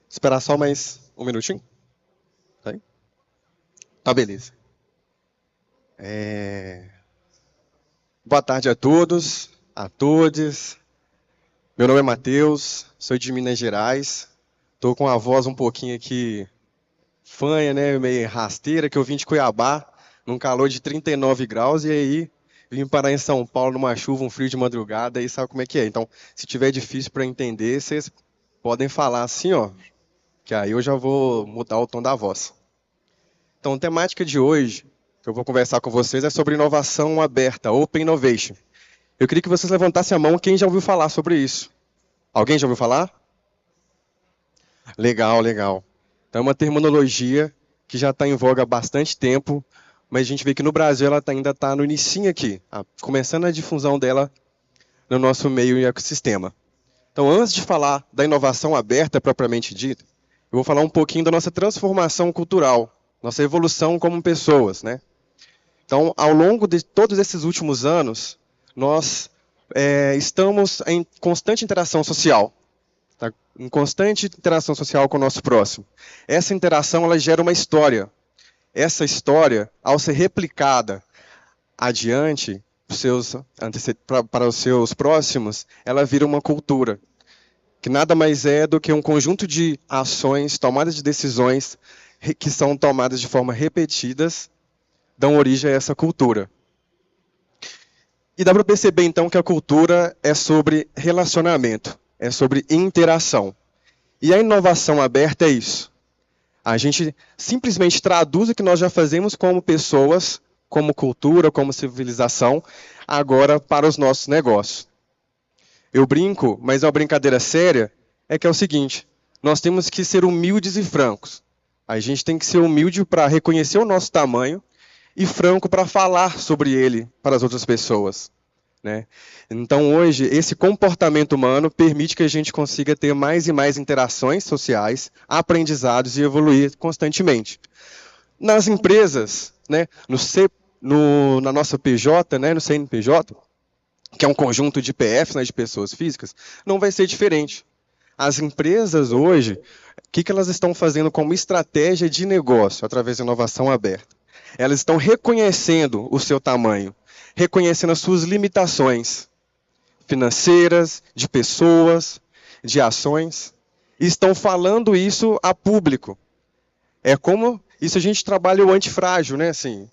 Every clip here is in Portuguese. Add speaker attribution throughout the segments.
Speaker 1: Esperar só mais um minutinho? Tá aí? Tá, beleza. Boa tarde a todos, a todes. Meu nome é Matheus, sou de Minas Gerais. Tô com a voz um pouquinho aqui fanha, né, meio rasteira, que eu vim de Cuiabá, num calor de 39 graus, e aí vim parar em São Paulo numa chuva, um frio de madrugada, aí sabe como é que é. Então, se tiver difícil para entender, vocês podem falar assim, ó, que aí eu já vou mudar o tom da voz. Então, a temática de hoje, que eu vou conversar com vocês, é sobre inovação aberta, Open Innovation. Eu queria que vocês levantassem a mão quem já ouviu falar sobre isso. Alguém já ouviu falar? Legal, legal. Então, é uma terminologia que já está em voga há bastante tempo, mas a gente vê que no Brasil ela ainda está no inicinho aqui, começando a difusão dela no nosso meio e ecossistema. Então, antes de falar da inovação aberta propriamente dita, eu vou falar um pouquinho da nossa transformação cultural, nossa evolução como pessoas, né? Então, ao longo de todos esses últimos anos, nós estamos em constante interação social, tá? Em constante interação social com o nosso próximo. Essa interação ela gera uma história. Essa história, ao ser replicada adiante para os seus próximos, ela vira uma cultura, que nada mais é do que um conjunto de ações, tomadas de decisões que são tomadas de forma repetidas, dão origem a essa cultura. E dá para perceber então que a cultura é sobre relacionamento, é sobre interação. E a inovação aberta é isso. A gente simplesmente traduz o que nós já fazemos como pessoas, como cultura, como civilização, agora para os nossos negócios. Eu brinco, mas é uma brincadeira séria, é que é o seguinte, nós temos que ser humildes e francos. A gente tem que ser humilde para reconhecer o nosso tamanho e franco para falar sobre ele para as outras pessoas, né? Então, hoje, esse comportamento humano permite que a gente consiga ter mais e mais interações sociais, aprendizados e evoluir constantemente. Nas empresas, né, na nossa PJ, né, no CNPJ, que é um conjunto de PFs, né, de pessoas físicas, não vai ser diferente. As empresas hoje, o que elas estão fazendo como estratégia de negócio através da inovação aberta? Elas estão reconhecendo o seu tamanho, reconhecendo as suas limitações financeiras, de pessoas, de ações, e estão falando isso a público. É como isso a gente trabalha o antifrágil, né? Assim,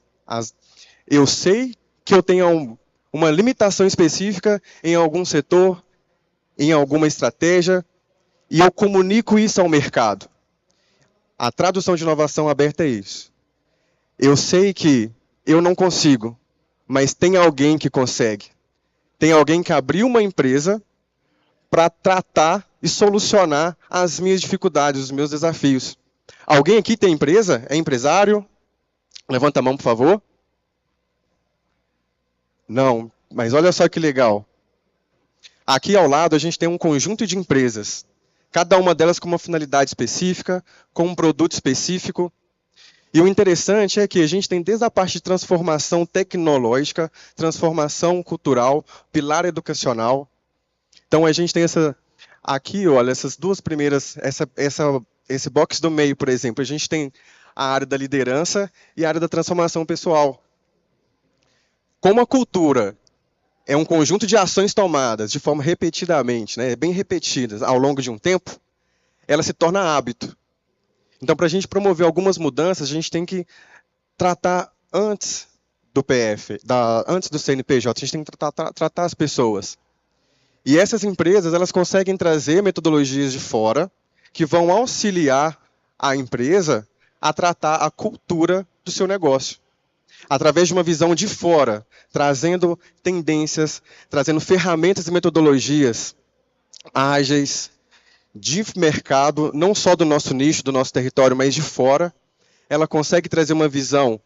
Speaker 1: eu sei que eu tenho uma limitação específica em algum setor, em alguma estratégia, e eu comunico isso ao mercado. A tradução de inovação aberta é isso. Eu sei que eu não consigo, mas tem alguém que consegue. Tem alguém que abriu uma empresa para tratar e solucionar as minhas dificuldades, os meus desafios. Alguém aqui tem empresa? É empresário? Levanta a mão, por favor. Não, mas olha só que legal. Aqui ao lado a gente tem um conjunto de empresas, cada uma delas com uma finalidade específica, com um produto específico. E o interessante é que a gente tem desde a parte de transformação tecnológica, transformação cultural, pilar educacional. Então a gente tem aqui, olha, essas duas primeiras, esse box do meio, por exemplo, a gente tem a área da liderança e a área da transformação pessoal. Como a cultura é um conjunto de ações tomadas de forma repetidamente, né, bem repetidas ao longo de um tempo, ela se torna hábito. Então, para a gente promover algumas mudanças, a gente tem que tratar antes do PF, antes do CNPJ, a gente tem que tratar as pessoas. E essas empresas, elas conseguem trazer metodologias de fora que vão auxiliar a empresa a tratar a cultura do seu negócio. Através de uma visão de fora, trazendo tendências, trazendo ferramentas e metodologias ágeis, de mercado, não só do nosso nicho, do nosso território, mas de fora, ela consegue trazer uma visão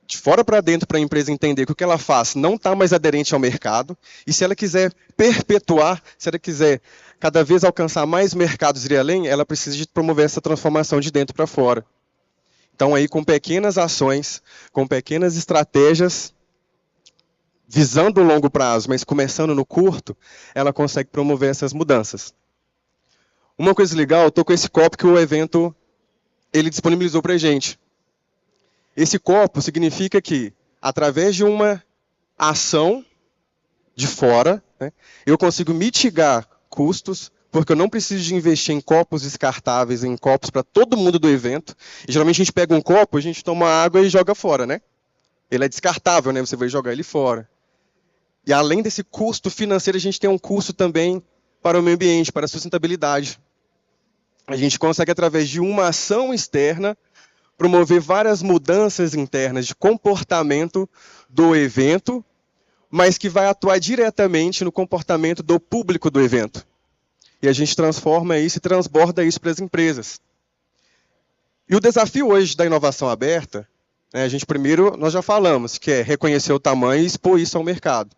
Speaker 1: de fora para dentro para a empresa entender que o que ela faz não está mais aderente ao mercado, e se ela quiser perpetuar, se ela quiser cada vez alcançar mais mercados e ir além, ela precisa de promover essa transformação de dentro para fora. Então, aí, com pequenas ações, com pequenas estratégias, visando o longo prazo, mas começando no curto, ela consegue promover essas mudanças. Uma coisa legal, eu tô com esse copo que o evento ele disponibilizou para a gente. Esse copo significa que, através de uma ação de fora, né, eu consigo mitigar custos, porque eu não preciso de investir em copos descartáveis, em copos para todo mundo do evento. E, geralmente a gente pega um copo, a gente toma água e joga fora, né? Ele é descartável, né? Você vai jogar ele fora. E além desse custo financeiro, a gente tem um custo também para o meio ambiente, para a sustentabilidade. A gente consegue, através de uma ação externa, promover várias mudanças internas de comportamento do evento, mas que vai atuar diretamente no comportamento do público do evento. E a gente transforma isso e transborda isso para as empresas. E o desafio hoje da inovação aberta, né, a gente primeiro, nós já falamos, que é reconhecer o tamanho e expor isso ao mercado.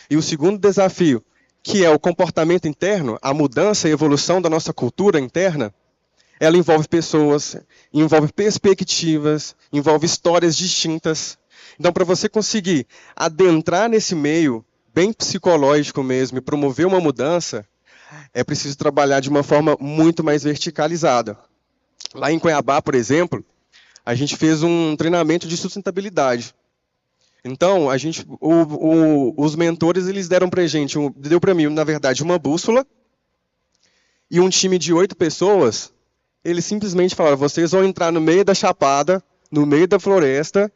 Speaker 1: E o segundo desafio, que é o comportamento interno, a mudança e evolução da nossa cultura interna, ela envolve pessoas, envolve perspectivas, envolve histórias distintas. Então, para você conseguir adentrar nesse meio, bem psicológico mesmo, e promover uma mudança, é preciso trabalhar de uma forma muito mais verticalizada. Lá em Cuiabá, por exemplo, a gente fez um treinamento de sustentabilidade. Então, os mentores eles deram para a gente, deu para mim, na verdade, uma bússola e um time de 8 pessoas. Eles simplesmente falaram: vocês vão entrar no meio da chapada, no meio da floresta,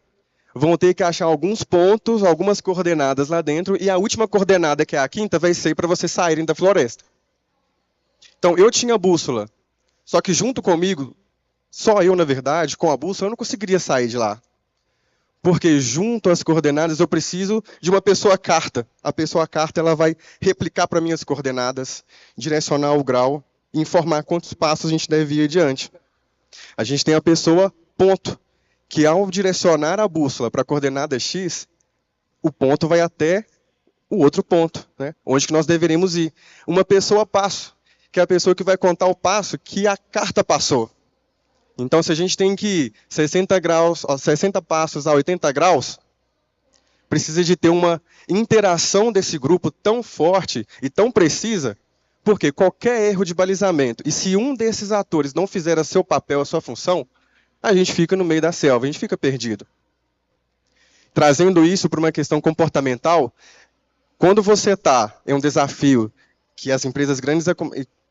Speaker 1: vão ter que achar alguns pontos, algumas coordenadas lá dentro, e a última coordenada, que é a quinta, vai ser para vocês saírem da floresta. Então, eu tinha a bússola, só que junto comigo, só eu, na verdade, com a bússola, eu não conseguiria sair de lá. Porque junto às coordenadas eu preciso de uma pessoa carta. A pessoa carta ela vai replicar para mim as coordenadas, direcionar o grau e informar quantos passos a gente deve ir adiante. A gente tem a pessoa ponto, que ao direcionar a bússola para a coordenada X, o ponto vai até o outro ponto, né, onde que nós deveremos ir. Uma pessoa passo, que é a pessoa que vai contar o passo que a carta passou. Então, se a gente tem que ir 60 passos a 80 graus, precisa de ter uma interação desse grupo tão forte e tão precisa, porque qualquer erro de balizamento, e se um desses atores não fizer o seu papel, a sua função, a gente fica no meio da selva, a gente fica perdido. Trazendo isso para uma questão comportamental, quando você está em um desafio que as empresas grandes,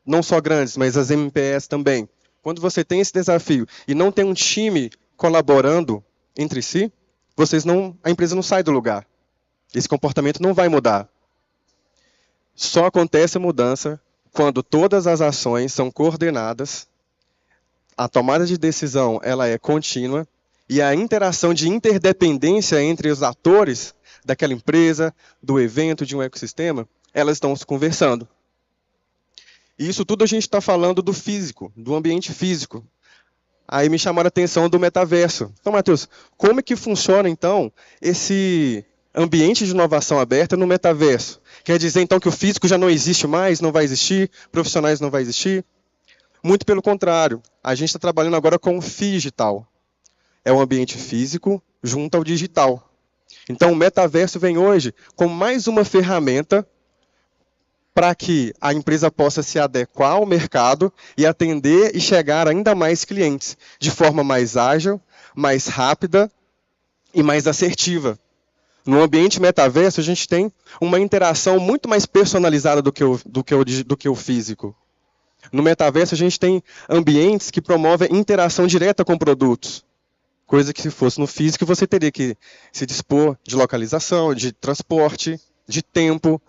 Speaker 1: não só grandes, mas as MPS também, quando você tem esse desafio e não tem um time colaborando entre si, a empresa não sai do lugar. Esse comportamento não vai mudar. Só acontece a mudança quando todas as ações são coordenadas, a tomada de decisão ela é contínua e a interação de interdependência entre os atores daquela empresa, do evento, de um ecossistema, elas estão se conversando. E isso tudo a gente está falando do físico, do ambiente físico. Aí me chamaram a atenção do metaverso. Então, Matheus, como é que funciona, então, esse ambiente de inovação aberta no metaverso? Quer dizer, então, que o físico já não existe mais, não vai existir, profissionais não vai existir? Muito pelo contrário. A gente está trabalhando agora com o digital. É um ambiente físico junto ao digital. Então, o metaverso vem hoje com mais uma ferramenta para que a empresa possa se adequar ao mercado e atender e chegar a ainda mais clientes, de forma mais ágil, mais rápida e mais assertiva. No ambiente metaverso, a gente tem uma interação muito mais personalizada do que o físico. No metaverso, a gente tem ambientes que promovem interação direta com produtos. Coisa que, se fosse no físico, você teria que se dispor de localização, de transporte, de tempo.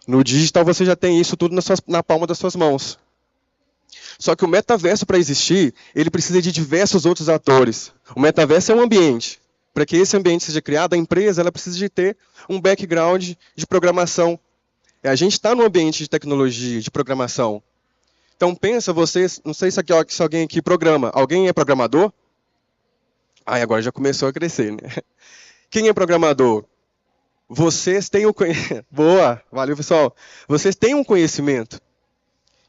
Speaker 1: No digital você já tem isso tudo na palma das suas mãos. Só que o metaverso, para existir, ele precisa de diversos outros atores. O metaverso é um ambiente. Para que esse ambiente seja criado, a empresa ela precisa de ter um background de programação. A gente está no ambiente de tecnologia, de programação. Então pensa vocês, não sei se alguém aqui programa. Alguém é programador? Agora já começou a crescer, né? Quem é programador? Vocês têm Boa, valeu pessoal. Vocês têm um conhecimento.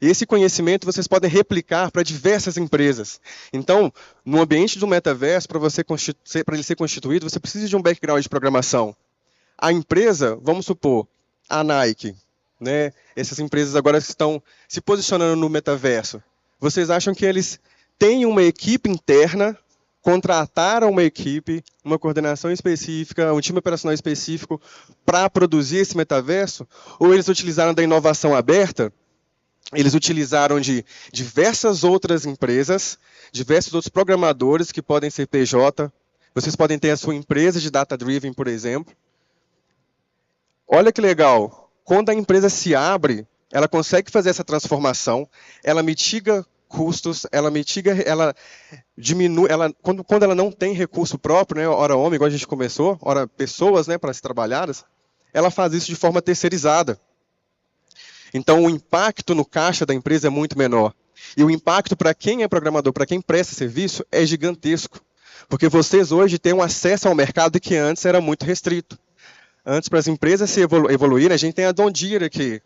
Speaker 1: E esse conhecimento vocês podem replicar para diversas empresas. Então, no ambiente do metaverso, para ele ser constituído, você precisa de um background de programação. A empresa, vamos supor, a Nike, né? Essas empresas agora estão se posicionando no metaverso. Vocês acham que eles têm uma equipe interna, contrataram uma equipe, uma coordenação específica, um time operacional específico para produzir esse metaverso? Ou eles utilizaram da inovação aberta? Eles utilizaram de diversas outras empresas, diversos outros programadores que podem ser PJ. Vocês podem ter a sua empresa de data-driven, por exemplo. Olha que legal. Quando a empresa se abre, ela consegue fazer essa transformação, ela mitiga custos, ela diminui, quando ela não tem recurso próprio, né, hora homem, igual a gente começou, hora pessoas, né, para ser trabalhadas, ela faz isso de forma terceirizada. Então, o impacto no caixa da empresa é muito menor. E o impacto para quem é programador, para quem presta serviço, é gigantesco. Porque vocês hoje têm um acesso ao mercado que antes era muito restrito. Antes, para as empresas se evoluírem, a gente tem a John Deere aqui.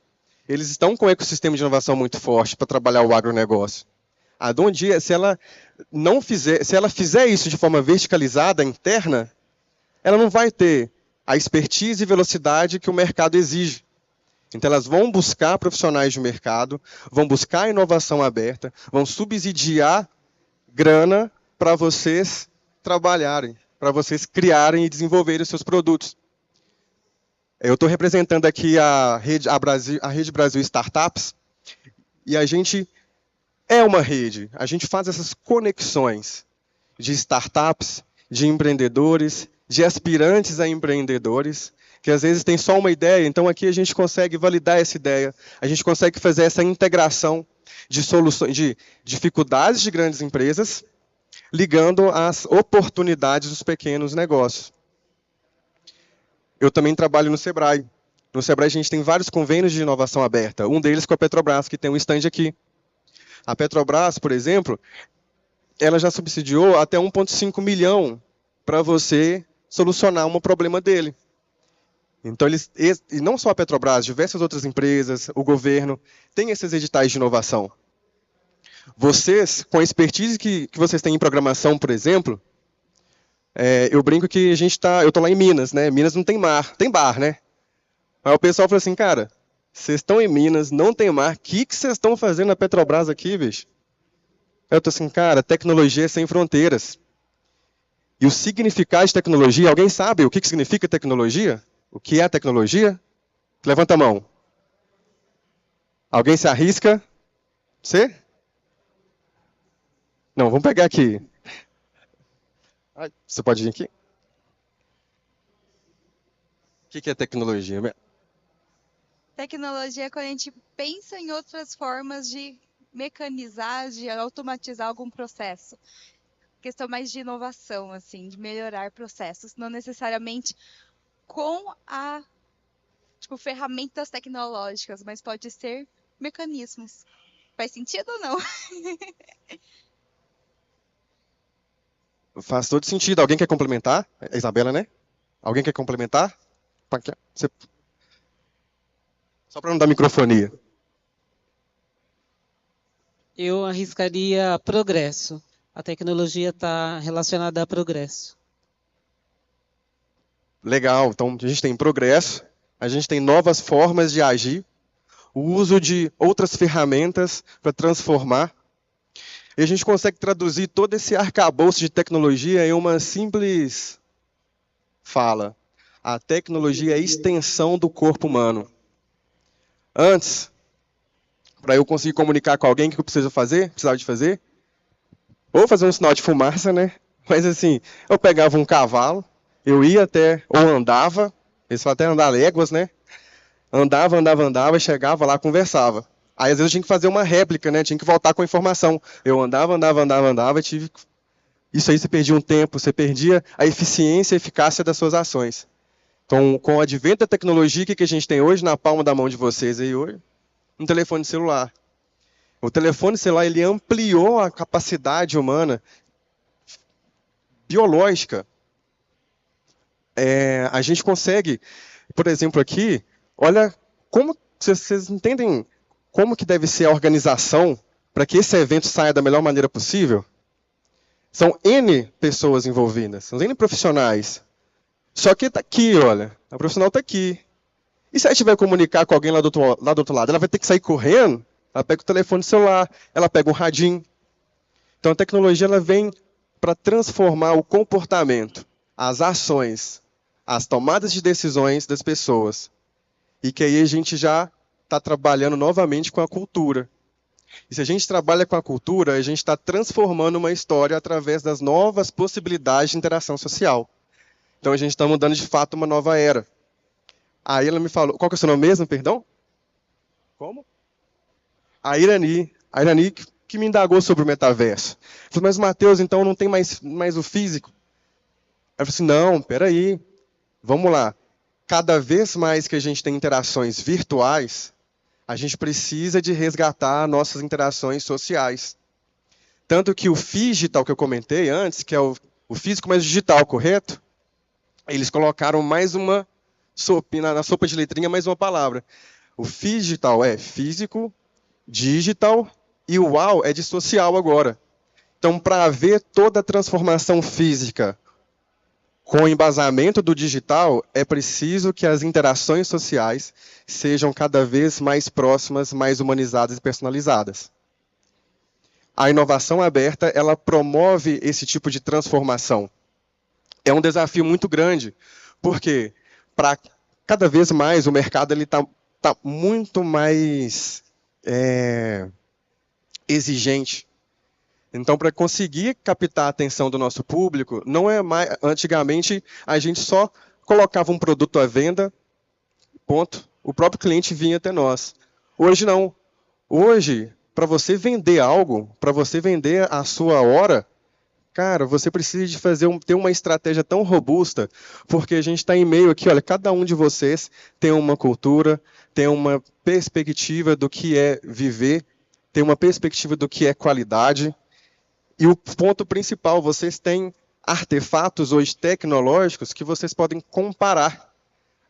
Speaker 1: Eles estão com um ecossistema de inovação muito forte para trabalhar o agronegócio. A John Deere, se ela fizer isso de forma verticalizada, interna, ela não vai ter a expertise e velocidade que o mercado exige. Então, elas vão buscar profissionais de mercado, vão buscar inovação aberta, vão subsidiar grana para vocês trabalharem, para vocês criarem e desenvolverem os seus produtos. Eu estou representando aqui a Rede Brasil Startups, e a gente é uma rede. A gente faz essas conexões de startups, de empreendedores, de aspirantes a empreendedores, que às vezes tem só uma ideia, então aqui a gente consegue validar essa ideia, a gente consegue fazer essa integração de soluções, de dificuldades de grandes empresas, ligando às oportunidades dos pequenos negócios. Eu também trabalho no Sebrae. No Sebrae a gente tem vários convênios de inovação aberta, um deles com a Petrobras, que tem um stand aqui. A Petrobras, por exemplo, ela já subsidiou até 1,5 milhão para você solucionar um problema dele. Então, e não só a Petrobras, diversas outras empresas, o governo, tem esses editais de inovação. Vocês, com a expertise que vocês têm em programação, por exemplo, eu brinco que eu estou lá em Minas, né? Minas não tem mar, tem bar, né? Aí o pessoal fala assim, cara, vocês estão em Minas, não tem mar, o que vocês estão fazendo na Petrobras aqui, bicho? Eu estou assim, cara, tecnologia é sem fronteiras. E o significado de tecnologia, alguém sabe o que significa tecnologia? O que é tecnologia? Levanta a mão. Alguém se arrisca? Você? Não, vamos pegar aqui. Você pode vir aqui? O que é tecnologia?
Speaker 2: Tecnologia é quando a gente pensa em outras formas de mecanizar, de automatizar algum processo. Questão mais de inovação, assim, de melhorar processos, não necessariamente com ferramentas tecnológicas, mas pode ser mecanismos. Faz sentido ou não?
Speaker 1: Faz todo sentido. Alguém quer complementar? A Isabela, né? Alguém quer complementar? Só para não dar microfonia.
Speaker 3: Eu arriscaria progresso. A tecnologia está relacionada a progresso.
Speaker 1: Legal. Então, a gente tem progresso, a gente tem novas formas de agir, o uso de outras ferramentas para transformar. E a gente consegue traduzir todo esse arcabouço de tecnologia em uma simples fala. A tecnologia é a extensão do corpo humano. Antes, para eu conseguir comunicar com alguém, o que eu precisava de fazer? Ou fazer um sinal de fumaça, né? Mas assim, eu pegava um cavalo, eu ia até, ou andava, eles falam até andar léguas, né? Andava, chegava lá, conversava. Aí, às vezes, eu tinha que fazer uma réplica, né? Tinha que voltar com a informação. Eu andava, isso aí você perdia um tempo, você perdia a eficiência e eficácia das suas ações. Então, com o advento da tecnologia, o que a gente tem hoje na palma da mão de vocês aí hoje? Um telefone celular. O telefone celular, ele ampliou a capacidade humana biológica. A gente consegue, por exemplo, aqui, olha, como vocês entendem como que deve ser a organização para que esse evento saia da melhor maneira possível? São N pessoas envolvidas, são N profissionais. Só que está aqui, olha, a profissional está aqui. E se ela tiver que comunicar com alguém lá do outro lado? Ela vai ter que sair correndo, ela pega o telefone celular, ela pega um radinho. Então a tecnologia ela vem para transformar o comportamento, as ações, as tomadas de decisões das pessoas. E que aí a gente já está trabalhando novamente com a cultura. E se a gente trabalha com a cultura, a gente está transformando uma história através das novas possibilidades de interação social. Então a gente está mudando de fato uma nova era. Aí ela me falou, qual que é o seu nome mesmo, perdão? Como? A Irani que me indagou sobre o metaverso. Eu falei, mas Matheus, então não tem mais o físico? Ela falou assim, não, peraí, vamos lá. Cada vez mais que a gente tem interações virtuais, a gente precisa de resgatar nossas interações sociais. Tanto que o digital que eu comentei antes, que é o físico mais digital, correto? Eles colocaram mais uma na sopa de letrinha, mais uma palavra. O digital é físico, digital, e o UAU é de social agora. Então, para haver toda a transformação física com o embasamento do digital, é preciso que as interações sociais sejam cada vez mais próximas, mais humanizadas e personalizadas. A inovação aberta, ela promove esse tipo de transformação. É um desafio muito grande, porque para cada vez mais o mercado está muito mais exigente. Então, para conseguir captar a atenção do nosso público, não é mais. Antigamente, a gente só colocava um produto à venda, ponto. O próprio cliente vinha até nós. Hoje não. Hoje, para você vender algo, para você vender a sua hora, cara, você precisa de ter uma estratégia tão robusta, porque a gente está em meio aqui, olha, cada um de vocês tem uma cultura, tem uma perspectiva do que é viver, tem uma perspectiva do que é qualidade. E o ponto principal, vocês têm artefatos hoje tecnológicos que vocês podem comparar.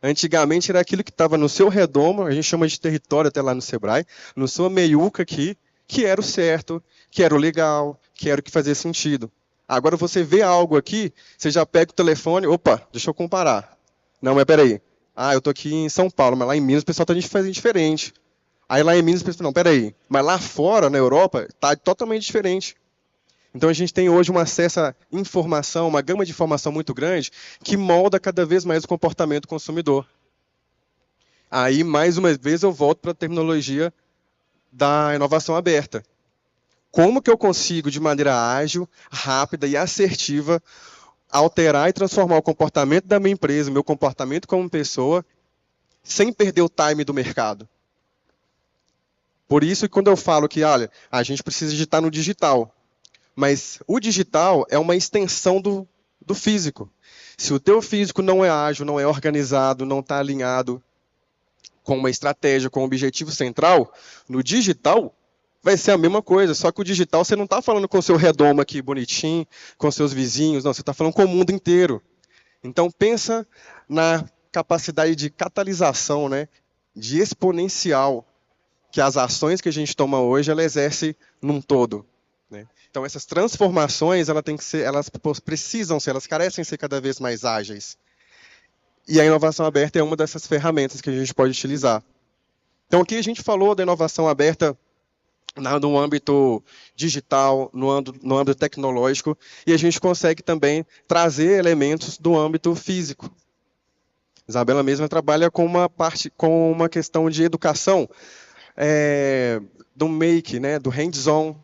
Speaker 1: Antigamente era aquilo que estava no seu redomo, a gente chama de território até lá no Sebrae, no sua meiuca aqui, que era o certo, que era o legal, que era o que fazia sentido. Agora você vê algo aqui, você já pega o telefone, opa, deixa eu comparar. Não, mas peraí. Eu estou aqui em São Paulo, mas lá em Minas o pessoal está fazendo diferente. Aí lá em Minas o pessoal, não, peraí. Mas lá fora, na Europa, está totalmente diferente. Então a gente tem hoje um acesso a informação, uma gama de informação muito grande, que molda cada vez mais o comportamento do consumidor. Aí, mais uma vez, eu volto para a terminologia da inovação aberta. Como que eu consigo, de maneira ágil, rápida e assertiva, alterar e transformar o comportamento da minha empresa, o meu comportamento como pessoa, sem perder o time do mercado? Por isso, quando eu falo que, olha, a gente precisa de estar no digital, mas o digital é uma extensão do físico. Se o teu físico não é ágil, não é organizado, não está alinhado com uma estratégia, com um objetivo central, no digital vai ser a mesma coisa, só que o digital você não está falando com o seu redomo aqui bonitinho, com seus vizinhos, não, você está falando com o mundo inteiro. Então pensa na capacidade de catalisação, né, de exponencial, que as ações que a gente toma hoje, ela exerce num todo. Né? Então essas transformações, elas precisam ser, elas carecem ser cada vez mais ágeis. E a inovação aberta é uma dessas ferramentas que a gente pode utilizar. Então aqui a gente falou da inovação aberta no âmbito digital, no âmbito tecnológico, e a gente consegue também trazer elementos do âmbito físico. Isabela mesma trabalha com uma questão de educação, do make, né, do hands-on.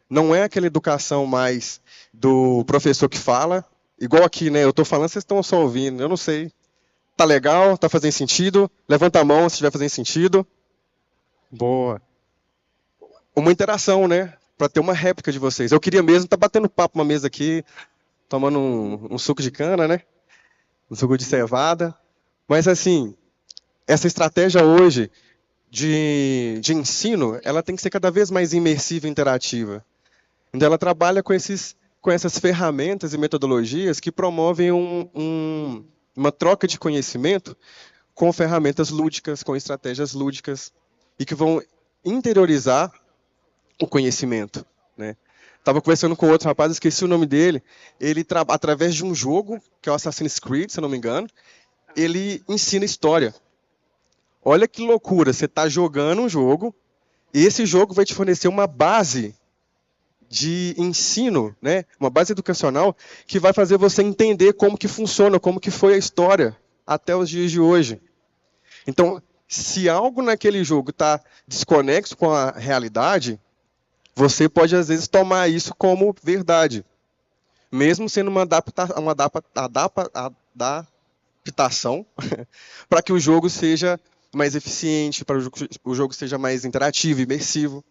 Speaker 1: Não é aquela educação mais do professor que fala, igual aqui, né, eu estou falando, vocês estão só ouvindo, eu não sei. Tá legal? Tá fazendo sentido? Levanta a mão se estiver fazendo sentido. Boa. Uma interação, né? Para ter uma réplica de vocês. Eu queria mesmo estar batendo papo numa mesa aqui, tomando um suco de cana, né? Um suco de cevada. Mas, assim, essa estratégia hoje de ensino, ela tem que ser cada vez mais imersiva e interativa. Então, ela trabalha com essas ferramentas e metodologias que promovem uma troca de conhecimento com ferramentas lúdicas, com estratégias lúdicas, e que vão interiorizar o conhecimento. Né? Estava conversando com outro rapaz, esqueci o nome dele, ele, através de um jogo, que é o Assassin's Creed, se eu não me engano, ele ensina história. Olha que loucura, você está jogando um jogo, e esse jogo vai te fornecer uma base de ensino, né? Uma base educacional que vai fazer você entender como que funciona, como que foi a história até os dias de hoje. Então, se algo naquele jogo está desconexo com a realidade, você pode, às vezes, tomar isso como verdade. Mesmo sendo uma adaptação para que o jogo seja mais eficiente, para que o jogo seja mais interativo, imersivo.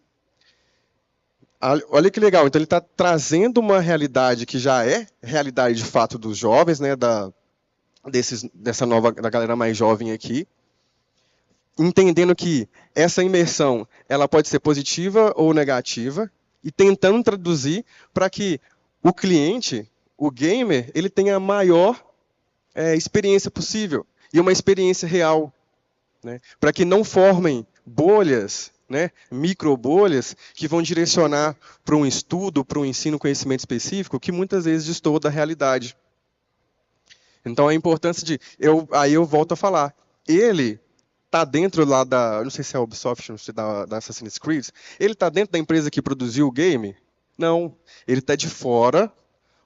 Speaker 1: Olha que legal, então ele está trazendo uma realidade que já é realidade de fato dos jovens, né, da galera mais jovem aqui, entendendo que essa imersão ela pode ser positiva ou negativa, e tentando traduzir para que o cliente, o gamer, ele tenha a maior experiência possível, e uma experiência real, né, para que não formem bolhas, né, microbolhas, que vão direcionar para um estudo, para um ensino, conhecimento específico, que muitas vezes destoa da realidade. Então, a importância aí eu volto a falar, ele está dentro lá eu não sei se é a Ubisoft, não sei, da Assassin's Creed, ele está dentro da empresa que produziu o game? Não, ele está de fora,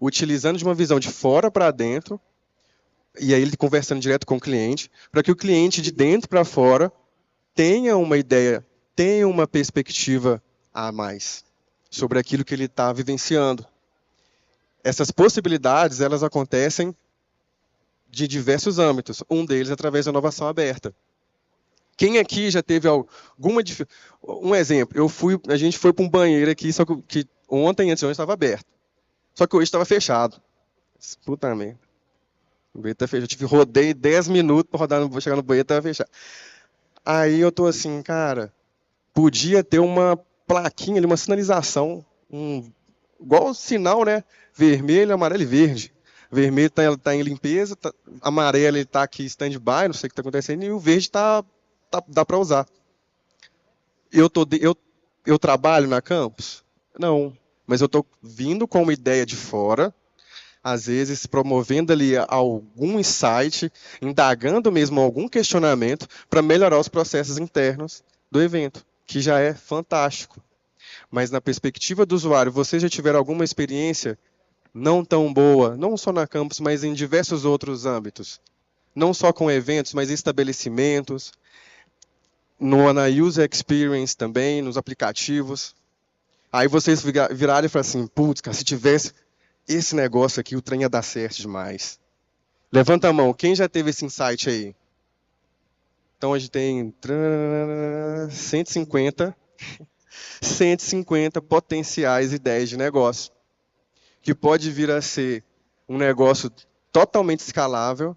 Speaker 1: utilizando de uma visão de fora para dentro, e aí ele conversando direto com o cliente, para que o cliente de dentro para fora tenha uma ideia, tenha uma perspectiva a mais sobre aquilo que ele está vivenciando. Essas possibilidades, elas acontecem de diversos âmbitos, um deles através da inovação aberta. Quem aqui já teve alguma dificuldade? Um exemplo, a gente foi para um banheiro aqui, só que ontem, antes de hoje, estava aberto. Só que hoje estava fechado. Puta merda. O banheiro está fechado. Eu rodei 10 minutos para chegar no banheiro e estava fechado. Aí eu estou assim, cara, podia ter uma plaquinha ali, uma sinalização, igual o sinal, né? Vermelho, amarelo e verde. Vermelho está em limpeza, amarelo está aqui stand-by, não sei o que está acontecendo, e o verde dá para usar. Eu trabalho na campus? Não, mas eu estou vindo com uma ideia de fora, às vezes promovendo ali algum insight, indagando mesmo algum questionamento para melhorar os processos internos do evento, que já é fantástico. Mas na perspectiva do usuário, vocês já tiveram alguma experiência não tão boa, não só na campus, mas em diversos outros âmbitos? Não só com eventos, mas em estabelecimentos, na user experience também, nos aplicativos. Aí vocês viraram e falaram assim, putz, cara, se tivesse esse negócio aqui, o trem ia dar certo demais. Levanta a mão, quem já teve esse insight aí? Então a gente tem 150 potenciais ideias de negócio, que pode vir a ser um negócio totalmente escalável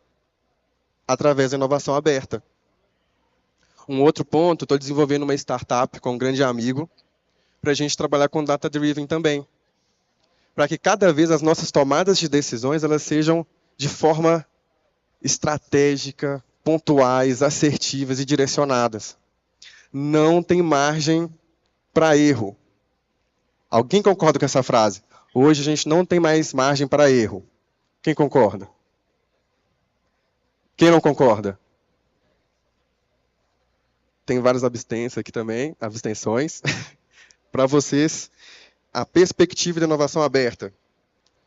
Speaker 1: através da inovação aberta. Um outro ponto, estou desenvolvendo uma startup com um grande amigo, para a gente trabalhar com data-driven também. Para que cada vez as nossas tomadas de decisões elas sejam de forma estratégica, pontuais, assertivas e direcionadas. Não tem margem para erro. Alguém concorda com essa frase? Hoje a gente não tem mais margem para erro. Quem concorda? Quem não concorda? Tem várias abstenções aqui também, abstenções. Para vocês, a perspectiva da inovação aberta.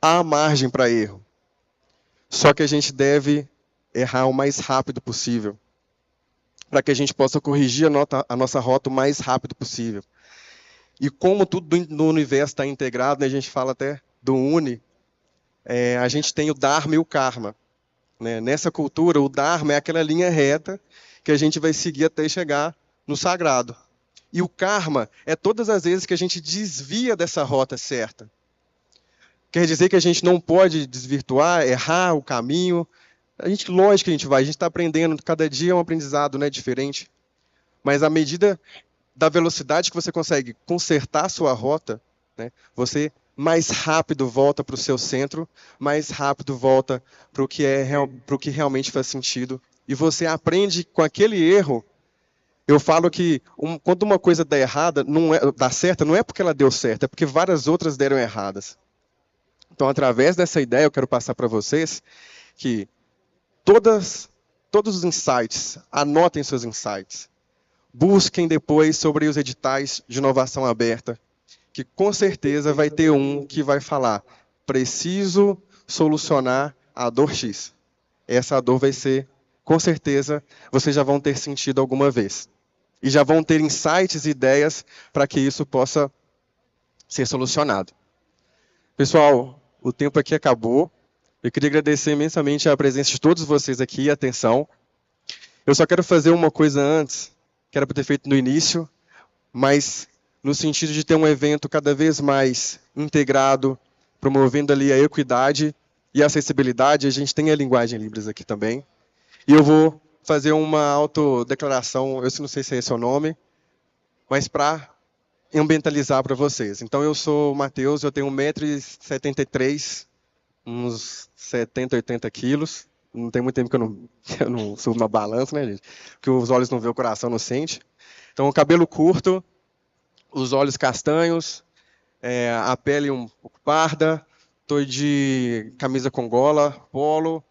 Speaker 1: Há margem para erro. Só que a gente deve errar o mais rápido possível, para que a gente possa corrigir a nossa rota o mais rápido possível. E como tudo no universo está integrado, né, a gente fala até do Uni, a gente tem o Dharma e o Karma. Né? Nessa cultura, o Dharma é aquela linha reta que a gente vai seguir até chegar no sagrado. E o Karma é todas as vezes que a gente desvia dessa rota certa. Quer dizer que a gente não pode desvirtuar, errar o caminho. Lógico que a gente está aprendendo, cada dia é um aprendizado, né, diferente. Mas à medida da velocidade que você consegue consertar a sua rota, né, você mais rápido volta para o seu centro, mais rápido volta para o que realmente faz sentido. E você aprende com aquele erro. Eu falo que quando uma coisa dá errada, dá certa, não é porque ela deu certo, é porque várias outras deram erradas. Então, através dessa ideia, eu quero passar para vocês que todas todos os insights, anotem seus insights. Busquem depois sobre os editais de inovação aberta, que com certeza vai ter um que vai falar: preciso solucionar a dor X. Essa dor vai ser, com certeza, vocês já vão ter sentido alguma vez. E já vão ter insights e ideias para que isso possa ser solucionado. Pessoal, o tempo aqui acabou. Eu queria agradecer imensamente a presença de todos vocês aqui, a atenção. Eu só quero fazer uma coisa antes, que era para ter feito no início, mas no sentido de ter um evento cada vez mais integrado, promovendo ali a equidade e a acessibilidade. A gente tem a linguagem Libras aqui também. E eu vou fazer uma autodeclaração, eu não sei se é esse o nome, mas para ambientalizar para vocês. Então, eu sou o Matheus, eu tenho 1,73 m, uns 70, 80 quilos. Não tem muito tempo que eu não subo na balança, né, gente? Porque os olhos não vê, o coração não sente. Então, o cabelo curto, os olhos castanhos, a pele um pouco parda, estou de camisa com gola, polo,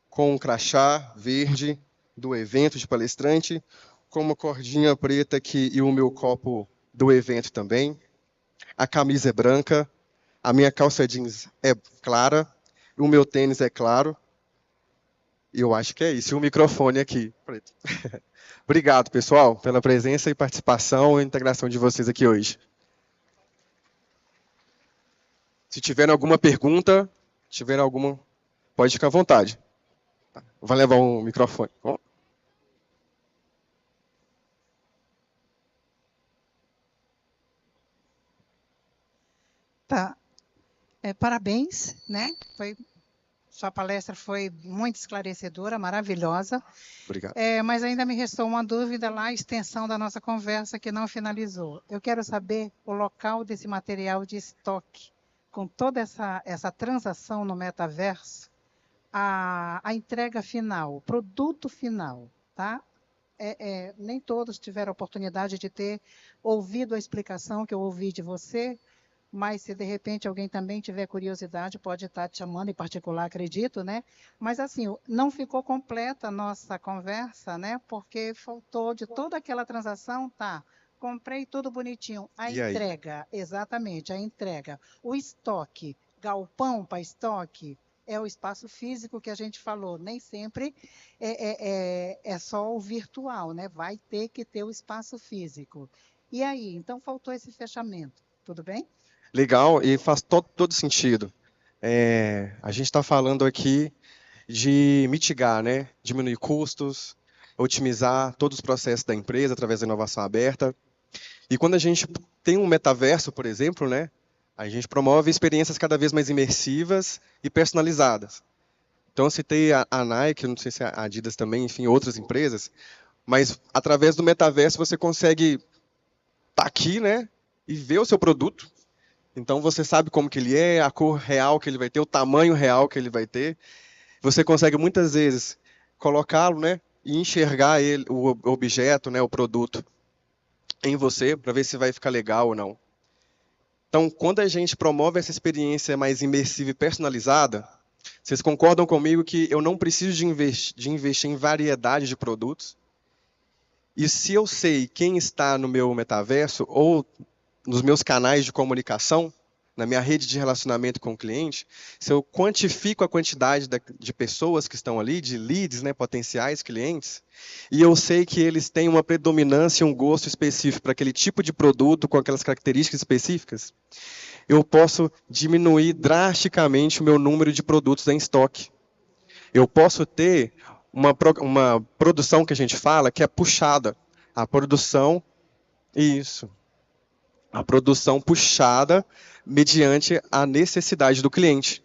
Speaker 1: com um crachá verde do evento de palestrante, com uma cordinha preta aqui e o meu copo do evento também. A camisa é branca, a minha calça jeans é clara, o meu tênis é claro. E eu acho que é isso. E o microfone aqui, preto. Obrigado, pessoal, pela presença e participação e integração de vocês aqui hoje. Se tiverem alguma pergunta, pode ficar à vontade. Vou levar um microfone. Bom?
Speaker 4: Tá. Parabéns, né? Sua palestra foi muito esclarecedora, maravilhosa.
Speaker 1: Obrigado.
Speaker 4: Mas ainda me restou uma dúvida lá, a extensão da nossa conversa que não finalizou. Eu quero saber o local desse material de estoque, com toda essa transação no metaverso, a entrega final, o produto final, tá? Nem todos tiveram a oportunidade de ter ouvido a explicação que eu ouvi de você, mas se de repente alguém também tiver curiosidade, pode estar te chamando, em particular, acredito, né? Mas assim, não ficou completa a nossa conversa, né? Porque faltou de toda aquela transação, tá? Comprei tudo bonitinho. A entrega, exatamente, a entrega. O estoque, galpão para estoque, é o espaço físico que a gente falou. Nem sempre é só o virtual, né? Vai ter que ter o espaço físico. E aí? Então, faltou esse fechamento. Tudo bem?
Speaker 1: Legal, e faz todo sentido. A gente está falando aqui de mitigar, né? Diminuir custos, otimizar todos os processos da empresa através da inovação aberta. E quando a gente tem um metaverso, por exemplo, né? A gente promove experiências cada vez mais imersivas e personalizadas. Então, eu citei a Nike, não sei se a Adidas também, enfim, outras empresas, mas através do metaverso você consegue estar aqui, né? E ver o seu produto. Então, você sabe como que ele é, a cor real que ele vai ter, o tamanho real que ele vai ter. Você consegue, muitas vezes, colocá-lo, né, e enxergar ele, o objeto, né, o produto, em você, para ver se vai ficar legal ou não. Então, quando a gente promove essa experiência mais imersiva e personalizada, vocês concordam comigo que eu não preciso de investir em variedade de produtos? E se eu sei quem está no meu metaverso, ou nos meus canais de comunicação, na minha rede de relacionamento com o cliente, se eu quantifico a quantidade de pessoas que estão ali, de leads, né, potenciais clientes, e eu sei que eles têm uma predominância, um gosto específico para aquele tipo de produto, com aquelas características específicas, eu posso diminuir drasticamente o meu número de produtos em estoque. Eu posso ter uma produção que a gente fala que é puxada. A produção, isso. A produção puxada mediante a necessidade do cliente.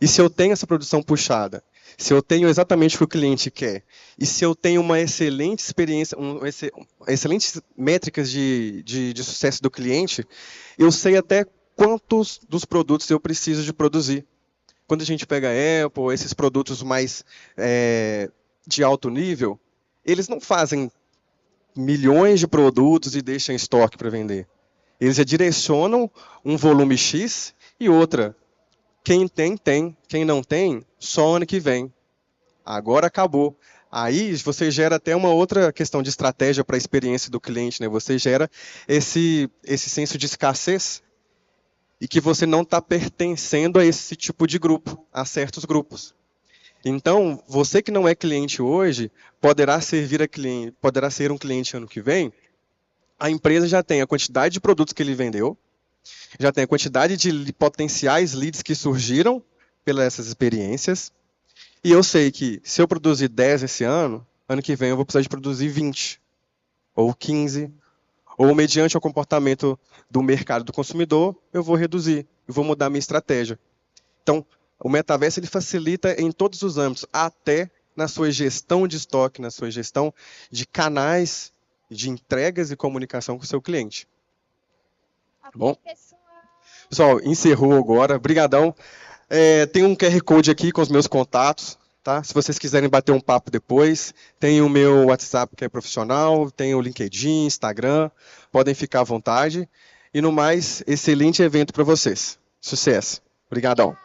Speaker 1: E se eu tenho essa produção puxada, se eu tenho exatamente o que o cliente quer, e se eu tenho uma excelente experiência, excelentes métricas de sucesso do cliente, eu sei até quantos dos produtos eu preciso de produzir. Quando a gente pega a Apple, esses produtos mais de alto nível, eles não fazem milhões de produtos e deixam em estoque para vender. Eles já direcionam um volume X e outra. Quem tem, tem. Quem não tem, só ano que vem. Agora acabou. Aí você gera até uma outra questão de estratégia para a experiência do cliente, né? Você gera esse senso de escassez e que você não está pertencendo a esse tipo de grupo, a certos grupos. Então, você que não é cliente hoje, poderá ser um cliente ano que vem. A empresa já tem a quantidade de produtos que ele vendeu, já tem a quantidade de potenciais leads que surgiram pelas essas experiências. E eu sei que se eu produzir 10 esse ano, ano que vem eu vou precisar de produzir 20, ou 15, ou mediante o comportamento do mercado do consumidor, eu vou reduzir, eu vou mudar a minha estratégia. Então, o metaverso ele facilita em todos os âmbitos, até na sua gestão de estoque, na sua gestão de canais de entregas e comunicação com o seu cliente. Bom, pessoal, encerrou agora. Obrigadão. Tem um QR Code aqui com os meus contatos, tá? Se vocês quiserem bater um papo depois, tem o meu WhatsApp que é profissional, tem o LinkedIn, Instagram, podem ficar à vontade. E no mais, excelente evento para vocês. Sucesso. Obrigadão.